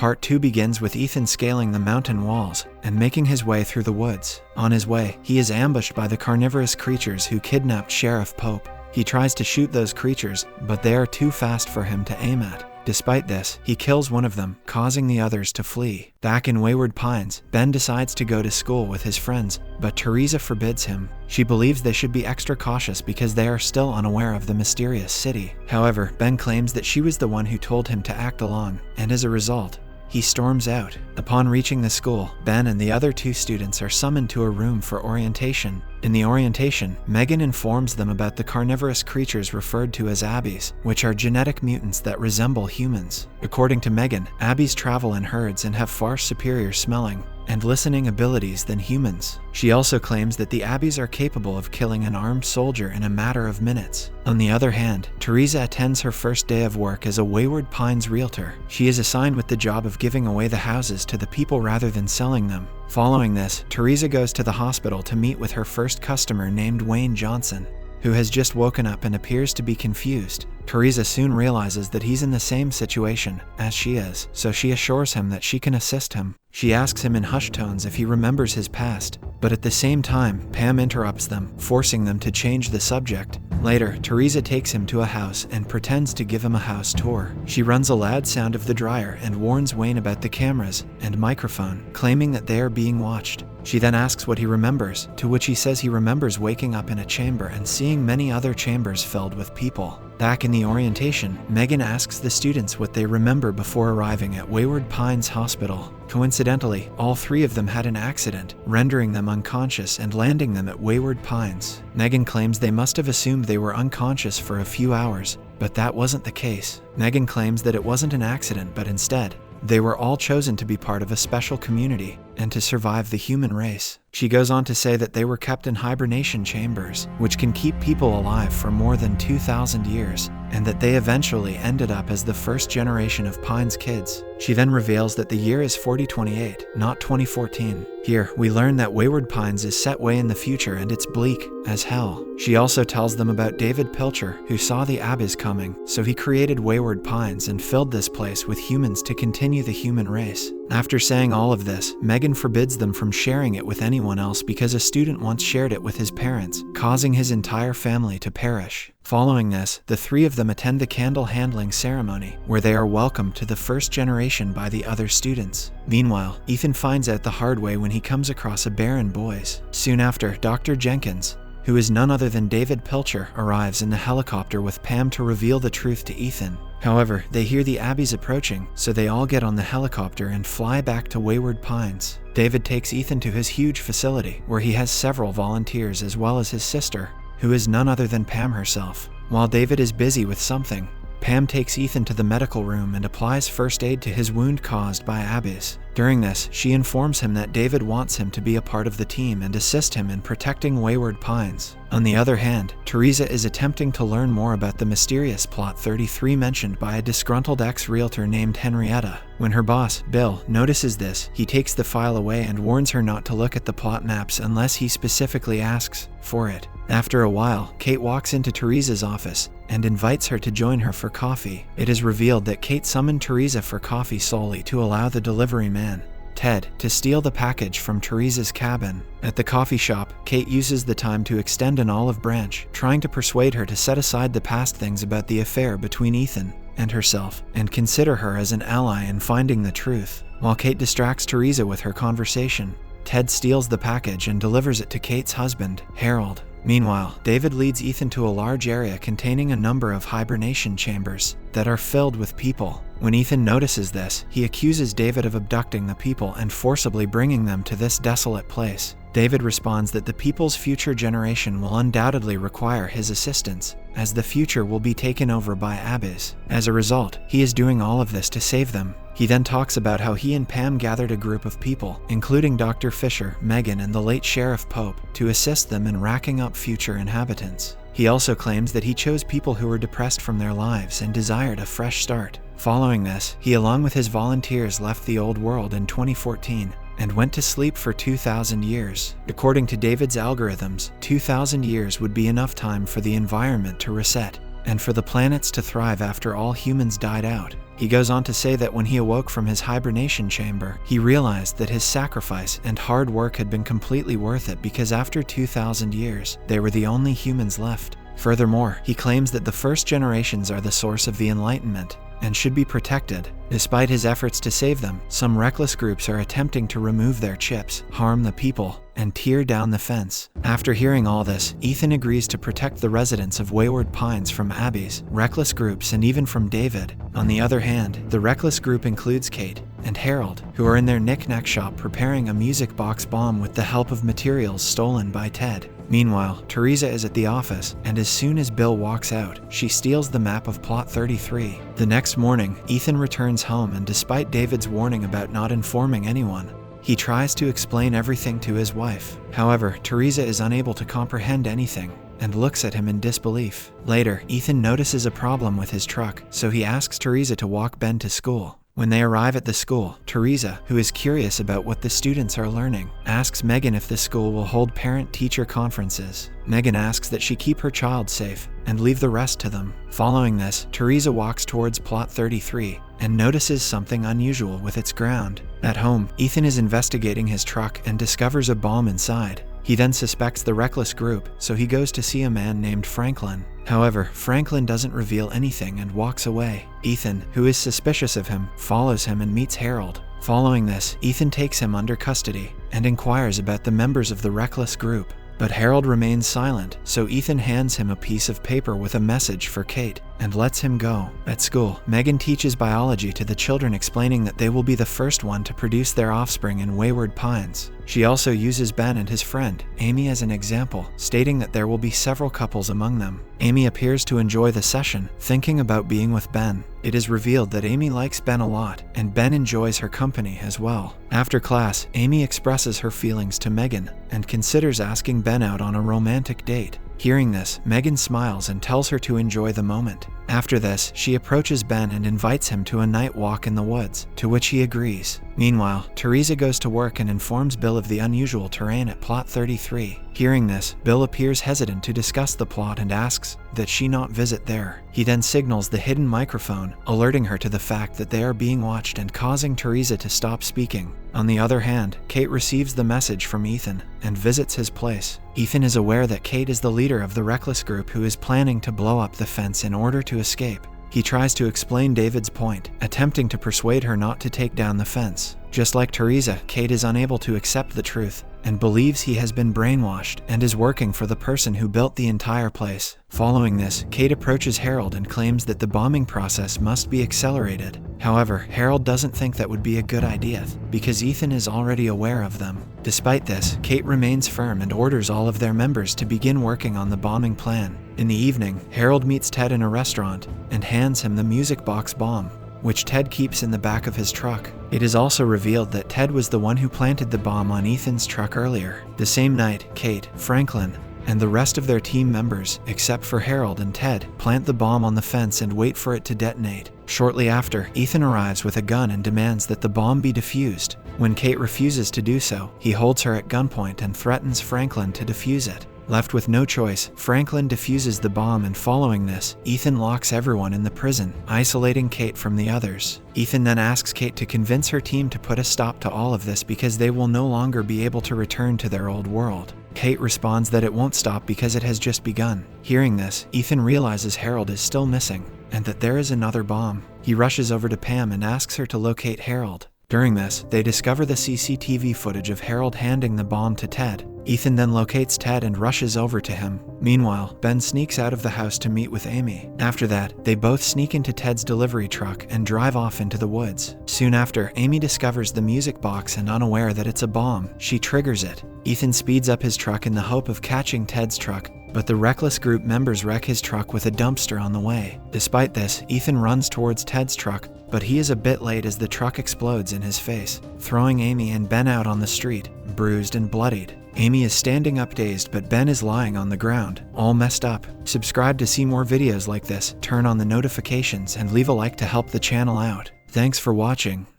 Part 2 begins with Ethan scaling the mountain walls and making his way through the woods. On his way, he is ambushed by the carnivorous creatures who kidnapped Sheriff Pope. He tries to shoot those creatures, but they are too fast for him to aim at. Despite this, he kills one of them, causing the others to flee. Back in Wayward Pines, Ben decides to go to school with his friends, but Teresa forbids him. She believes they should be extra cautious because they are still unaware of the mysterious city. However, Ben claims that she was the one who told him to act along, and as a result, he storms out. Upon reaching the school, Ben and the other 2 students are summoned to a room for orientation. In the orientation, Megan informs them about the carnivorous creatures referred to as abbeys, which are genetic mutants that resemble humans. According to Megan, abbeys travel in herds and have far superior smelling and listening abilities than humans. She also claims that the abbeys are capable of killing an armed soldier in a matter of minutes. On the other hand, Teresa attends her first day of work as a Wayward Pines realtor. She is assigned with the job of giving away the houses to the people rather than selling them. Following this, Teresa goes to the hospital to meet with her first customer named Wayne Johnson, who has just woken up and appears to be confused. Teresa soon realizes that he's in the same situation as she is, so she assures him that she can assist him. She asks him in hushed tones if he remembers his past, but at the same time, Pam interrupts them, forcing them to change the subject. Later, Teresa takes him to a house and pretends to give him a house tour. She runs a loud sound of the dryer and warns Wayne about the cameras and microphone, claiming that they are being watched. She then asks what he remembers, to which he says he remembers waking up in a chamber and seeing many other chambers filled with people. Back in the orientation, Megan asks the students what they remember before arriving at Wayward Pines Hospital. Coincidentally, all 3 of them had an accident, rendering them unconscious and landing them at Wayward Pines. Megan claims they must have assumed they were unconscious for a few hours, but that wasn't the case. Megan claims that it wasn't an accident, but instead, they were all chosen to be part of a special community and to survive the human race. She goes on to say that they were kept in hibernation chambers, which can keep people alive for more than 2,000 years, and that they eventually ended up as the first generation of Pines kids. She then reveals that the year is 4028, not 2014. Here, we learn that Wayward Pines is set way in the future and it's bleak as hell. She also tells them about David Pilcher, who saw the abbeys coming, so he created Wayward Pines and filled this place with humans to continue the human race. After saying all of this, Megan forbids them from sharing it with anyone else because a student once shared it with his parents, causing his entire family to perish. Following this, the 3 of them attend the candle handling ceremony, where they are welcomed to the first generation by the other students. Meanwhile, Ethan finds out the hard way when he comes across a barren boys. Soon after, Dr. Jenkins, who is none other than David Pilcher, arrives in the helicopter with Pam to reveal the truth to Ethan. However, they hear the abbeys approaching, so they all get on the helicopter and fly back to Wayward Pines. David takes Ethan to his huge facility, where he has several volunteers as well as his sister, who is none other than Pam herself. While David is busy with something, Pam takes Ethan to the medical room and applies first aid to his wound caused by abbeys. During this, she informs him that David wants him to be a part of the team and assist him in protecting Wayward Pines. On the other hand, Teresa is attempting to learn more about the mysterious Plot 33 mentioned by a disgruntled ex-realtor named Henrietta. When her boss, Bill, notices this, he takes the file away and warns her not to look at the plot maps unless he specifically asks for it. After a while, Kate walks into Teresa's office and invites her to join her for coffee. It is revealed that Kate summoned Teresa for coffee solely to allow the delivery man, Ted, to steal the package from Teresa's cabin. At the coffee shop, Kate uses the time to extend an olive branch, trying to persuade her to set aside the past things about the affair between Ethan and herself, and consider her as an ally in finding the truth. While Kate distracts Teresa with her conversation, Ted steals the package and delivers it to Kate's husband, Harold. Meanwhile, David leads Ethan to a large area containing a number of hibernation chambers that are filled with people. When Ethan notices this, he accuses David of abducting the people and forcibly bringing them to this desolate place. David responds that the people's future generation will undoubtedly require his assistance, as the future will be taken over by abbeys. As a result, he is doing all of this to save them. He then talks about how he and Pam gathered a group of people, including Dr. Fisher, Megan, and the late Sheriff Pope, to assist them in racking up future inhabitants. He also claims that he chose people who were depressed from their lives and desired a fresh start. Following this, he along with his volunteers left the old world in 2014 and went to sleep for 2,000 years. According to David's algorithms, 2,000 years would be enough time for the environment to reset. and for the planets to thrive after all humans died out. He goes on to say that when he awoke from his hibernation chamber, he realized that his sacrifice and hard work had been completely worth it because after 2,000 years, they were the only humans left. Furthermore, he claims that the first generations are the source of the Enlightenment and should be protected. Despite his efforts to save them, some reckless groups are attempting to remove their chips, harm the people, and tear down the fence. After hearing all this, Ethan agrees to protect the residents of Wayward Pines from Abby's reckless groups and even from David. On the other hand, the reckless group includes Kate and Harold, who are in their knick-knack shop preparing a music box bomb with the help of materials stolen by Ted. Meanwhile, Teresa is at the office, and as soon as Bill walks out, she steals the map of Plot 33. The next morning, Ethan returns home, and despite David's warning about not informing anyone, he tries to explain everything to his wife. However, Teresa is unable to comprehend anything and looks at him in disbelief. Later, Ethan notices a problem with his truck, so he asks Teresa to walk Ben to school. When they arrive at the school, Teresa, who is curious about what the students are learning, asks Megan if the school will hold parent-teacher conferences. Megan asks that she keep her child safe and leave the rest to them. Following this, Teresa walks towards Plot 33 and notices something unusual with its ground. At home, Ethan is investigating his truck and discovers a bomb inside. He then suspects the reckless group, so he goes to see a man named Franklin. However, Franklin doesn't reveal anything and walks away. Ethan, who is suspicious of him, follows him and meets Harold. Following this, Ethan takes him under custody and inquires about the members of the reckless group. But Harold remains silent, so Ethan hands him a piece of paper with a message for Kate and lets him go. At school, Megan teaches biology to the children, explaining that they will be the first one to produce their offspring in Wayward Pines. She also uses Ben and his friend, Amy, as an example, stating that there will be several couples among them. Amy appears to enjoy the session, thinking about being with Ben. It is revealed that Amy likes Ben a lot, and Ben enjoys her company as well. After class, Amy expresses her feelings to Megan and considers asking Ben out on a romantic date. Hearing this, Megan smiles and tells her to enjoy the moment. After this, she approaches Ben and invites him to a night walk in the woods, to which he agrees. Meanwhile, Teresa goes to work and informs Bill of the unusual terrain at Plot 33. Hearing this, Bill appears hesitant to discuss the plot and asks that she not visit there. He then signals the hidden microphone, alerting her to the fact that they are being watched and causing Teresa to stop speaking. On the other hand, Kate receives the message from Ethan and visits his place. Ethan is aware that Kate is the leader of the reckless group who is planning to blow up the fence in order to escape. He tries to explain David's point, attempting to persuade her not to take down the fence. Just like Teresa, Kate is unable to accept the truth and believes he has been brainwashed and is working for the person who built the entire place. Following this, Kate approaches Harold and claims that the bombing process must be accelerated. However, Harold doesn't think that would be a good idea because Ethan is already aware of them. Despite this, Kate remains firm and orders all of their members to begin working on the bombing plan. In the evening, Harold meets Ted in a restaurant and hands him the music box bomb, which Ted keeps in the back of his truck. It is also revealed that Ted was the one who planted the bomb on Ethan's truck earlier. The same night, Kate, Franklin, and the rest of their team members, except for Harold and Ted, plant the bomb on the fence and wait for it to detonate. Shortly after, Ethan arrives with a gun and demands that the bomb be defused. When Kate refuses to do so, he holds her at gunpoint and threatens Franklin to defuse it. Left with no choice, Franklin defuses the bomb, and following this, Ethan locks everyone in the prison, isolating Kate from the others. Ethan then asks Kate to convince her team to put a stop to all of this because they will no longer be able to return to their old world. Kate responds that it won't stop because it has just begun. Hearing this, Ethan realizes Harold is still missing and that there is another bomb. He rushes over to Pam and asks her to locate Harold. During this, they discover the CCTV footage of Harold handing the bomb to Ted. Ethan then locates Ted and rushes over to him. Meanwhile, Ben sneaks out of the house to meet with Amy. After that, they both sneak into Ted's delivery truck and drive off into the woods. Soon after, Amy discovers the music box and, unaware that it's a bomb, she triggers it. Ethan speeds up his truck in the hope of catching Ted's truck, but the reckless group members wreck his truck with a dumpster on the way. Despite this, Ethan runs towards Ted's truck, but he is a bit late as the truck explodes in his face, throwing Amy and Ben out on the street, bruised and bloodied. Amy is standing up dazed, but Ben is lying on the ground, all messed up. Subscribe to see more videos like this, turn on the notifications, and leave a like to help the channel out. Thanks for watching.